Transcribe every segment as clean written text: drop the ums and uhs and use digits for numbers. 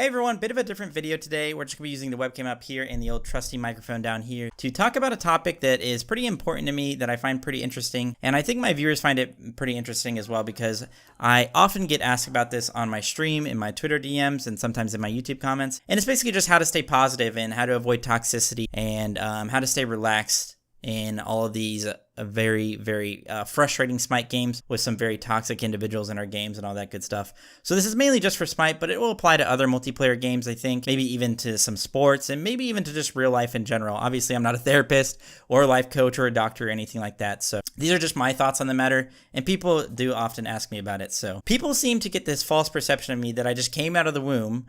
everyone, bit of a different video today. We're just going to be using the webcam up here and the old trusty microphone down here to talk about a topic that is pretty important to me, that I find pretty interesting, and I think my viewers find it pretty interesting as well, because I often get asked about this on my stream, in my Twitter DMs, and sometimes in my YouTube comments, and it's basically just how to stay positive and how to avoid toxicity and how to stay relaxed in all of these very frustrating Smite games with some very toxic individuals in our games and all that good stuff. So this is mainly just for Smite, but it will apply to other multiplayer games, I think, maybe even to some sports, and maybe even to just real life in general. Obviously, I'm not a therapist or a life coach or a doctor or anything like that, so these are just my thoughts on the matter, and people do often ask me about it. So people seem to get this false perception of me that I just came out of the womb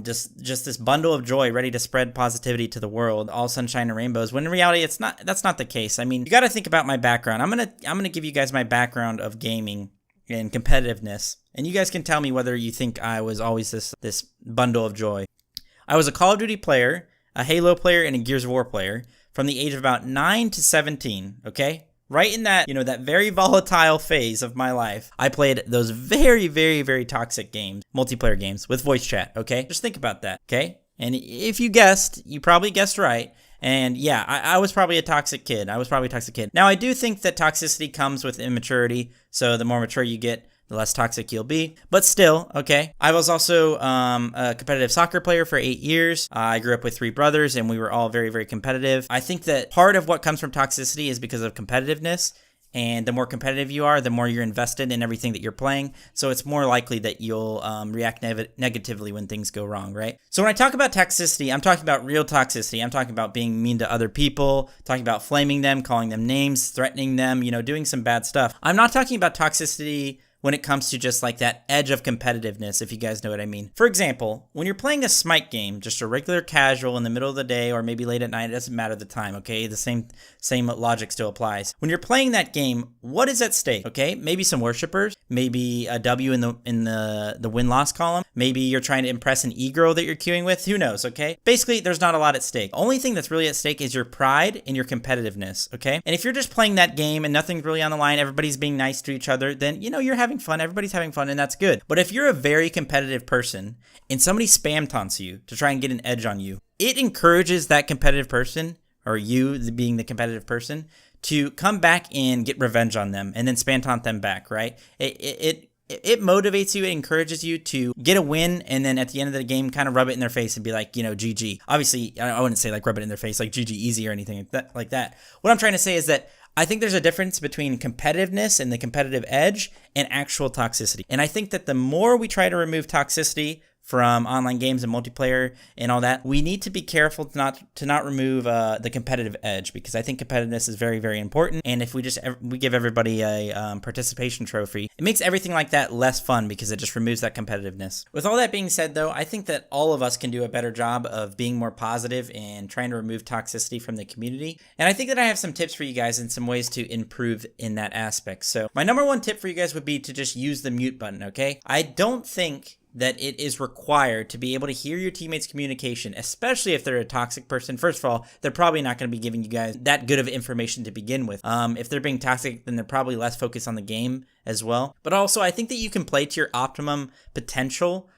just this bundle of joy ready to spread positivity to the world, all sunshine and rainbows, when in reality that's not the case. I mean, you got to think about my background. I'm going to give you guys my background of gaming and competitiveness, and you guys can tell me whether you think I was always this bundle of joy. I was a Call of Duty player, a Halo player, and a Gears of War player from the age of about 9 to 17, okay? Right in that, that very volatile phase of my life, I played those very toxic games, multiplayer games with voice chat, okay? Just think about that, okay? And if you guessed, you probably guessed right. And yeah, I was probably a toxic kid. Now, I do think that toxicity comes with immaturity, so the more mature you get, the less toxic you'll be. But still, okay. I was also a competitive soccer player for 8 years. I grew up with 3 brothers, and we were all very competitive. I think that part of what comes from toxicity is because of competitiveness. And the more competitive you are, the more you're invested in everything that you're playing. So it's more likely that you'll react negatively when things go wrong, right? So when I talk about toxicity, I'm talking about real toxicity. I'm talking about being mean to other people, talking about flaming them, calling them names, threatening them, doing some bad stuff. I'm not talking about toxicity when it comes to just like that edge of competitiveness, if you guys know what I mean. For example, when you're playing a Smite game, just a regular casual in the middle of the day or maybe late at night, it doesn't matter the time, okay? The same logic still applies. When you're playing that game, what is at stake, okay? Maybe some worshippers, maybe a W in the win-loss column, maybe you're trying to impress an e-girl that you're queuing with, who knows, okay? Basically, there's not a lot at stake. The only thing that's really at stake is your pride and your competitiveness, okay? And if you're just playing that game and nothing's really on the line, everybody's being nice to each other, then, you're having fun, everybody's having fun, and that's good. But if you're a very competitive person and somebody spam taunts you to try and get an edge on you, it encourages that competitive person, or you being the competitive person, to come back and get revenge on them and then spam taunt them back, right? It motivates you, it encourages you to get a win, and then at the end of the game kind of rub it in their face and be like, GG. Obviously, I wouldn't say like rub it in their face like GG easy or anything like that. What I'm trying to say is that I think there's a difference between competitiveness and the competitive edge and actual toxicity. And I think that the more we try to remove toxicity from online games and multiplayer and all that, we need to be careful to not remove the competitive edge, because I think competitiveness is very important. And if we give everybody a participation trophy, it makes everything like that less fun, because it just removes that competitiveness. With all that being said, though, I think that all of us can do a better job of being more positive and trying to remove toxicity from the community. And I think that I have some tips for you guys and some ways to improve in that aspect. So my number one tip for you guys would be to just use the mute button, okay? I don't think that it is required to be able to hear your teammates' communication, especially if they're a toxic person. First of all, they're probably not going to be giving you guys that good of information to begin with. If they're being toxic, then they're probably less focused on the game as well. But also, I think that you can play to your optimal potential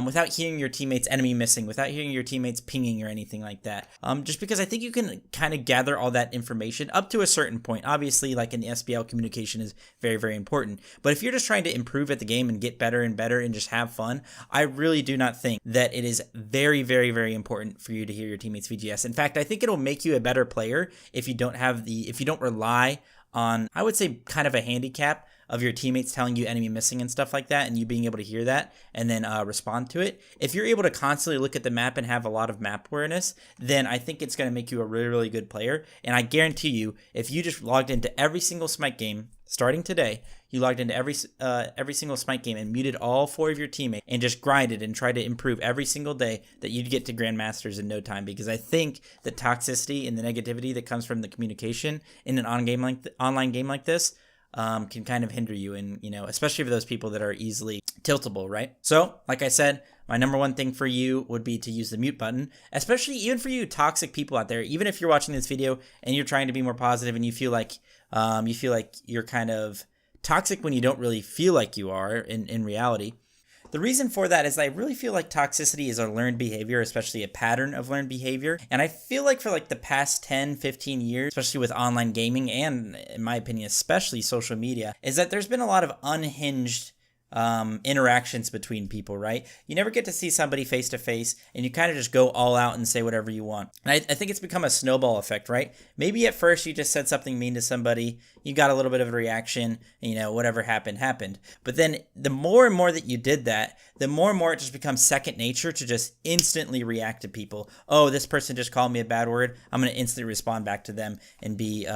without hearing your teammates enemy missing, without hearing your teammates pinging or anything like that. Just because I think you can kind of gather all that information up to a certain point. Obviously, like in the SBL, communication is very important. But if you're just trying to improve at the game and get better and better and just have fun, I really do not think that it is very important for you to hear your teammates VGS. In fact, I think it'll make you a better player if you don't rely on, I would say, kind of a handicap of your teammates telling you enemy missing and stuff like that, and you being able to hear that and then respond to it. If you're able to constantly look at the map and have a lot of map awareness, then I think it's going to make you a really good player. And I guarantee you, if you just logged into every single Smite game starting today, you logged into every single Smite game and muted all 4 of your teammates and just grinded and tried to improve every single day, that you'd get to Grandmasters in no time. Because I think the toxicity and the negativity that comes from the communication in an online game like this can kind of hinder you, and especially for those people that are easily tiltable, right? So, like I said, my number one thing for you would be to use the mute button, especially even for you toxic people out there. Even if you're watching this video and you're trying to be more positive and you feel like you're kind of toxic when you don't really feel like you are in reality, The reason for that is I really feel like toxicity is a learned behavior, especially a pattern of learned behavior. And I feel like for like the past 10, 15 years, especially with online gaming and in my opinion, especially social media, is that there's been a lot of unhinged interactions between people, right? You never get to see somebody face to face and you kind of just go all out and say whatever you want. And I think it's become a snowball effect, right? Maybe at first you just said something mean to somebody, you got a little bit of a reaction, whatever happened. But then the more and more that you did that, the more and more it just becomes second nature to just instantly react to people. Oh, this person just called me a bad word. I'm going to instantly respond back to them and be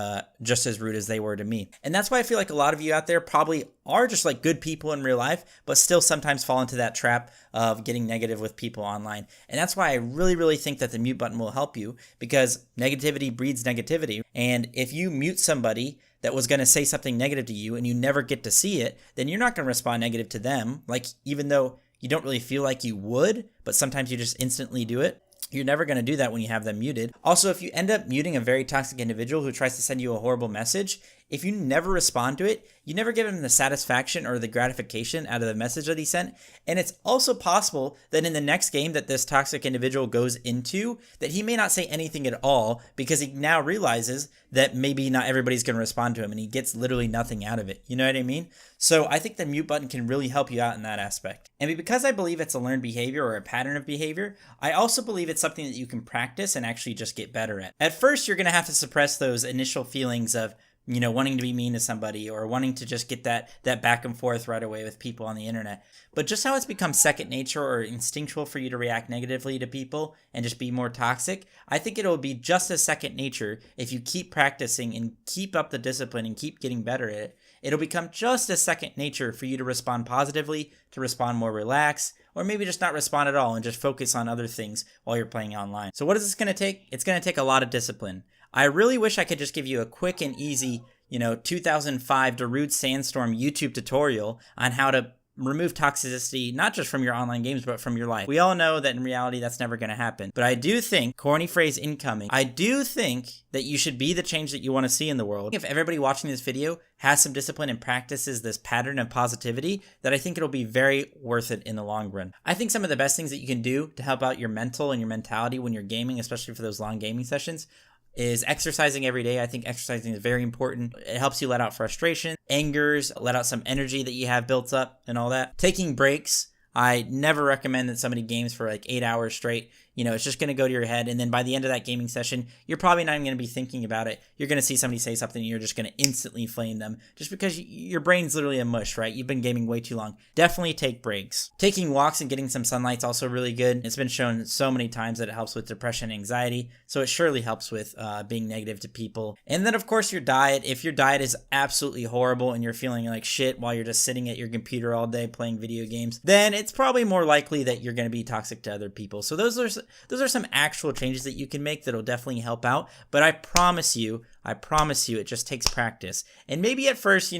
just as rude as they were to me. And that's why I feel like a lot of you out there probably are just like good people in real life, but still sometimes fall into that trap of getting negative with people online. And that's why I really, really think that the mute button will help you, because negativity breeds negativity. And if you mute somebody that was going to say something negative to you and you never get to see it, then you're not going to respond negative to them. Like, even though you don't really feel like you would, but sometimes you just instantly do it. You're never going to do that when you have them muted. Also, if you end up muting a very toxic individual who tries to send you a horrible message, if you never respond to it, you never give him the satisfaction or the gratification out of the message that he sent. And it's also possible that in the next game that this toxic individual goes into, that he may not say anything at all because he now realizes that maybe not everybody's going to respond to him and he gets literally nothing out of it. You know what I mean? So I think the mute button can really help you out in that aspect. And because I believe it's a learned behavior or a pattern of behavior, I also believe it's something that you can practice and actually just get better at. At first, you're going to have to suppress those initial feelings of wanting to be mean to somebody or wanting to just get that back and forth right away with people on the internet. But just how it's become second nature or instinctual for you to react negatively to people and just be more toxic, I think it'll be just as second nature if you keep practicing and keep up the discipline and keep getting better at it. It'll become just as second nature for you to respond positively, to respond more relaxed, or maybe just not respond at all and just focus on other things while you're playing online. So what is this going to take? It's going to take a lot of discipline. I really wish I could just give you a quick and easy, 2005 Darude Sandstorm YouTube tutorial on how to remove toxicity, not just from your online games, but from your life. We all know that in reality, that's never going to happen. But I do think, corny phrase incoming, I do think that you should be the change that you want to see in the world. If everybody watching this video has some discipline and practices this pattern of positivity, that I think it'll be very worth it in the long run. I think some of the best things that you can do to help out your mental and your mentality when you're gaming, especially for those long gaming sessions, is exercising every day. I think exercising is very important. It helps you let out frustration, angers, let out some energy that you have built up and all that. Taking breaks. I never recommend that somebody games for like 8 hours straight. It's just going to go to your head. And then by the end of that gaming session, you're probably not even going to be thinking about it. You're going to see somebody say something and you're just going to instantly flame them just because your brain's literally a mush, right? You've been gaming way too long. Definitely take breaks. Taking walks and getting some sunlight's also really good. It's been shown so many times that it helps with depression and anxiety. So it surely helps with being negative to people. And then, of course, your diet. If your diet is absolutely horrible and you're feeling like shit while you're just sitting at your computer all day playing video games, then it's probably more likely that you're going to be toxic to other people. So those are some actual changes that you can make that'll definitely help out. But I promise you, it just takes practice. And maybe at first,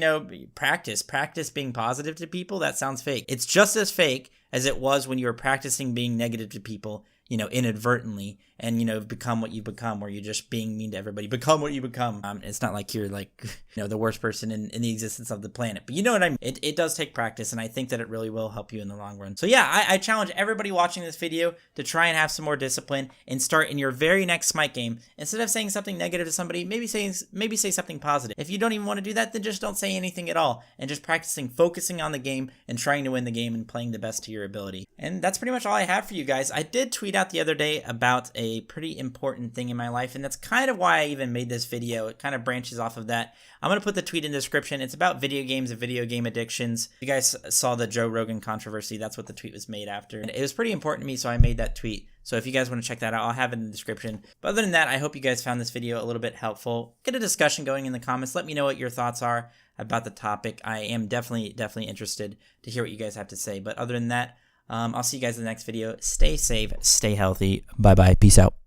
practice being positive to people. That sounds fake. It's just as fake as it was when you were practicing being negative to people, inadvertently, and, become what you become, where you're just being mean to everybody. Become what you become. It's not like you're like, the worst person in the existence of the planet. But you know what I mean? It does take practice, and I think that it really will help you in the long run. So yeah, I challenge everybody watching this video to try and have some more discipline and start in your very next Smite game. Instead of saying something negative to somebody, maybe say something positive. If you don't even want to do that, then just don't say anything at all, and just focusing on the game and trying to win the game and playing the best to your ability. And that's pretty much all I have for you guys. I did tweet out the other day about a pretty important thing in my life, and that's kind of why I even made this video. It kind of branches off of that. I'm going to put the tweet in the description. It's about video games and video game addictions. You guys saw the Joe Rogan controversy. That's what the tweet was made after. And it was pretty important to me, so I made that tweet. So if you guys want to check that out, I'll have it in the description. But other than that, I hope you guys found this video a little bit helpful. Get a discussion going in the comments. Let me know what your thoughts are about the topic. I am definitely interested to hear what you guys have to say. But other than that, I'll see you guys in the next video. Stay safe, stay healthy. Bye-bye. Peace out.